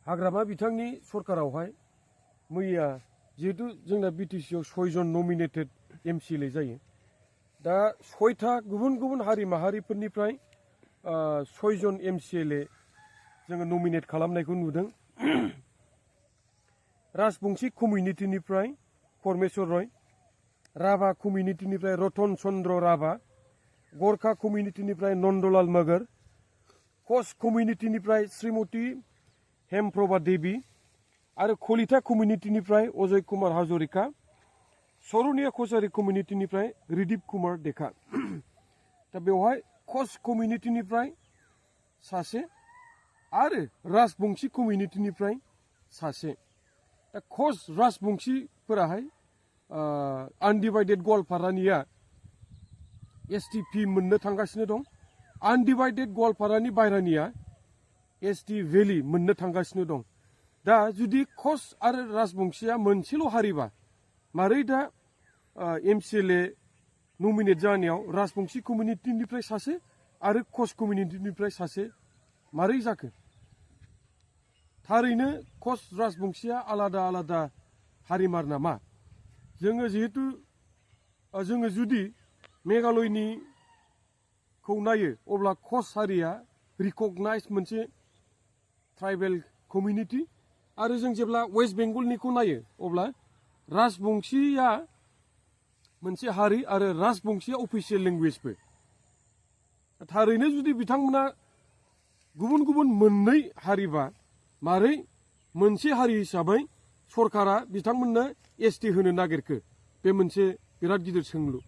हाग्रामा बिथांनि सरकारावहाय मैया जिहेतु जोंना बिटिसिआव 6 जन नमिनेटेड एमसिएलए जायो दा 6था गुबुन गुबुन हारि माहारिफोरनिफ्राय 6 जन एमसिएलए जोङो नमिनेट खालामनायखौ नुदों राजबंशी कमिउनिटिनिफ्राय परमेश्वर रय राभा कमिउनिटिनिफ्राय रतन चन्द्र राभा गरखा कमिउनिटिनिफ्राय नन्दलाल मगर कच कमिउनिटिनिफ्राय श्रीमती हेमप्रभा देवी आरो कलिता कमिउनिटिनिफ्राय अजय कुमार हाजरिका सरनिया कछारी कमिउनिटिनिफ्राय रिदीप कुमार देखा दा बेवहाय कच कमिउनिटिनिफ्राय सासे आरो राजबंशी कमिउनिटिनिफ्राय सासे दा कच राजबंशीफोराहाय आनडिभाइडेड गवालपारानिया एसटिपि मोननो थांगासिनो दं आनडिभाइडेड गवालपारानि बायरानिया एसटि भेलि मोननो थांगासिनो दं दा जुदि कच आरो राजबंशीया मोनसेल' हारिबा मारै दा एमसिएलए नमिनेट जानायाव राजबंशी कमिउनिटिनिफ्राय सासे आरो कच कमिउनिटिनिफ्राय सासे मारै जाखो थारैनो कच राजबंशीया आलादा आलादा हारिमार नामा जोङो जिहेतु जोङो जुदि मेघालयनिखौ नायो अब्ला कच हारिया रिकगनाइज मोनसे ट्राइबेल कमिउनिटि आरो जों जेब्ला वेस्ट बेंगलनिखौ नायो अब्ला राजबंशीया मोनसे हारि आरो राजबंशीया अफिसियेल लेंगुवेजबो थारैनो जुदि बिथांमोना गुबुन गुबुन मोननै हारिबा मारै मोनसे हारि हिसाबै सरकारा बिथांमोननो एसटि होनो नागिरखो बे मोनसे बिराद गिदिर सोंलु